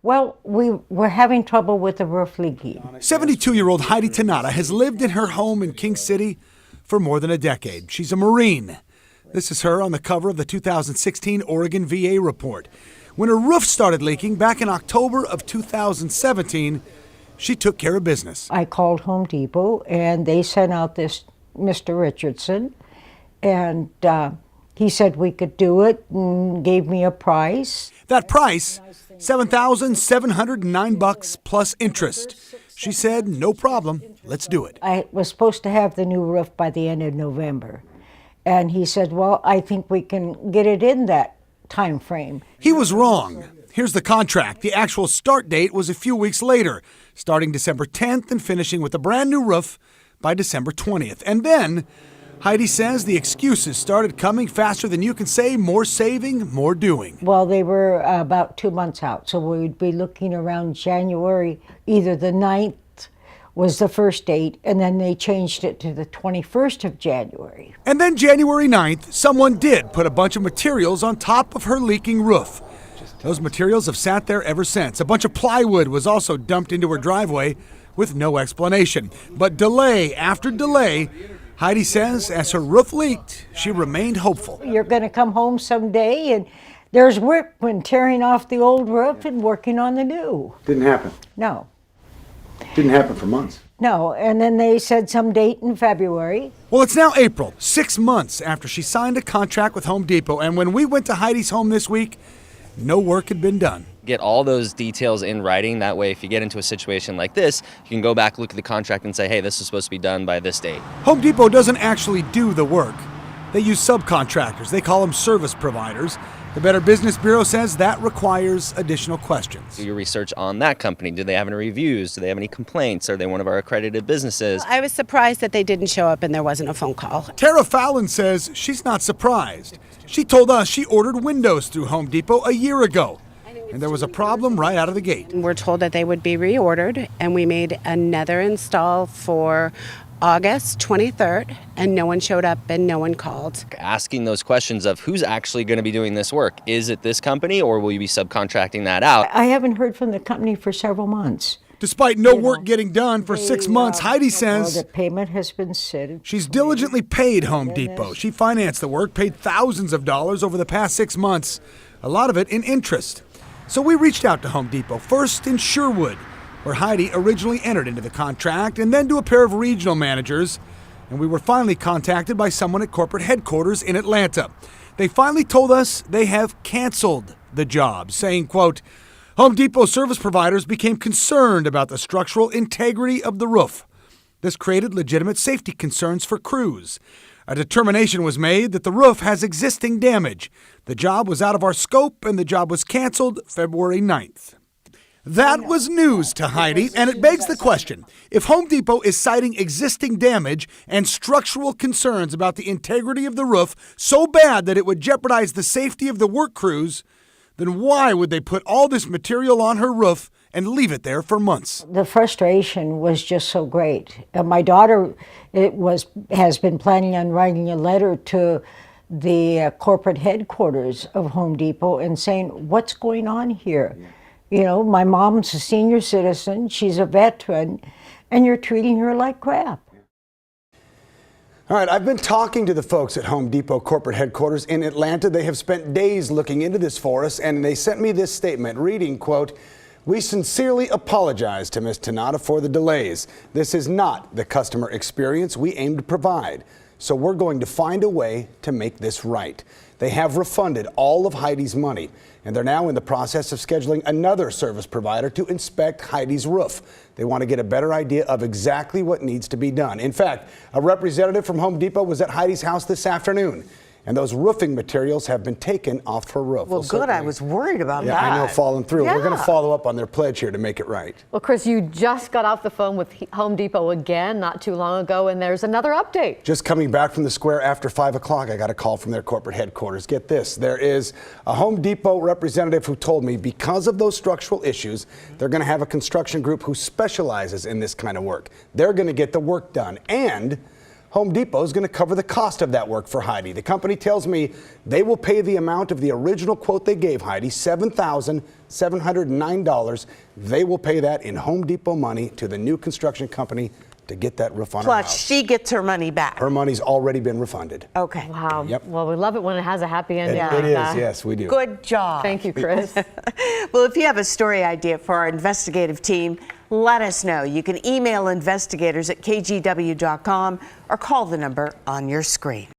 Well, we were having trouble with the roof leaking. 72-year-old Heidi Tanata has lived in her home in King City for more than a decade. She's a Marine. This is her on the cover of the 2016 Oregon VA report. When her roof started leaking back in October of 2017, she took care of business. I called Home Depot, and they sent out this Mr. Richardson, and he said we could do it and gave me a price. That price, $7,709 plus interest. She said, no problem, let's do it. I was supposed to have the new roof by the end of November, and he said, well, I think we can get it in that time frame. He was wrong. Here's the contract. The actual start date was a few weeks later, starting December 10th and finishing with a brand new roof by December 20th. And then, Heidi says the excuses started coming faster than you can say, more saving, more doing. Well, they were about 2 months out, so we'd be looking around January. Either the 9th was the first date, and then they changed it to the 21st of January. And then January 9th, someone did put a bunch of materials on top of her leaking roof. Those materials have sat there ever since. A bunch of plywood was also dumped into her driveway with no explanation. But delay after delay, Heidi says as her roof leaked, she remained hopeful. You're going to come home someday, and there's work when tearing off the old roof and working on the new. Didn't happen. No. Didn't happen for months. No, and then they said some date in February. Well, it's now April, 6 months after she signed a contract with Home Depot. And when we went to Heidi's home this week, no work had been done. Get all those details in writing. That way, if you get into a situation like this, you can go back, look at the contract, and say, hey, this is supposed to be done by this date. Home Depot doesn't actually do the work. They use subcontractors. They call them service providers. The Better Business Bureau says that requires additional questions. Do your research on that company. Do they have any reviews? Do they have any complaints? Are they one of our accredited businesses? I was surprised that they didn't show up and there wasn't a phone call. Tara Fallon says she's not surprised. She told us she ordered windows through Home Depot a year ago, and there was a problem right out of the gate. We're told that they would be reordered, and we made another install for August 23rd, and no one showed up and no one called. Asking those questions of who's actually going to be doing this work. Is it this company, or will you be subcontracting that out? I haven't heard from the company for several months. Despite no work getting done for 6 months, Heidi says the payment has been set. She's diligently paid Home Depot. She financed the work, paid thousands of dollars over the past 6 months, a lot of it in interest. So we reached out to Home Depot, first in Sherwood, where Heidi originally entered into the contract, and then to a pair of regional managers, and we were finally contacted by someone at corporate headquarters in Atlanta. They finally told us they have canceled the job, saying, quote, Home Depot service providers became concerned about the structural integrity of the roof. This created legitimate safety concerns for crews. A determination was made that the roof has existing damage. The job was out of our scope, and the job was canceled February 9th. That was news to Heidi, and it begs the question, if Home Depot is citing existing damage and structural concerns about the integrity of the roof so bad that it would jeopardize the safety of the work crews, then why would they put all this material on her roof and leave it there for months? The frustration was just so great. My daughter has been planning on writing a letter to the corporate headquarters of Home Depot and saying, what's going on here? You know, my mom's a senior citizen, she's a veteran, and you're treating her like crap. All right, I've been talking to the folks at Home Depot corporate headquarters in Atlanta. They have spent days looking into this for us, and they sent me this statement reading, quote, we sincerely apologize to Ms. Tanata for the delays. This is not the customer experience we aim to provide, so we're going to find a way to make this right. They have refunded all of Heidi's money, and they're now in the process of scheduling another service provider to inspect Heidi's roof. They want to get a better idea of exactly what needs to be done. In fact, a representative from Home Depot was at Heidi's house this afternoon, and those roofing materials have been taken off her roof. Well, good. I was worried about that. I know, falling through. Yeah. We're going to follow up on their pledge here to make it right. Well, Chris, you just got off the phone with Home Depot again not too long ago, and there's another update. Just coming back from the square after 5 o'clock, I got a call from their corporate headquarters. Get this, there is a Home Depot representative who told me because of those structural issues, they're going to have a construction group who specializes in this kind of work. They're going to get the work done. And Home Depot is going to cover the cost of that work for Heidi. The company tells me they will pay the amount of the original quote they gave Heidi, $7,709. They will pay that in Home Depot money to the new construction company to get that roof on her Plus, house. she gets her money back. Her money's already been refunded. Okay. Wow. Yep. Well, we love it when it has a happy ending. It like is, that. yes, we do. Good job. Thank you, Chris. Well, if you have a story idea for our investigative team, let us know. You can email investigators@kgw.com or call the number on your screen.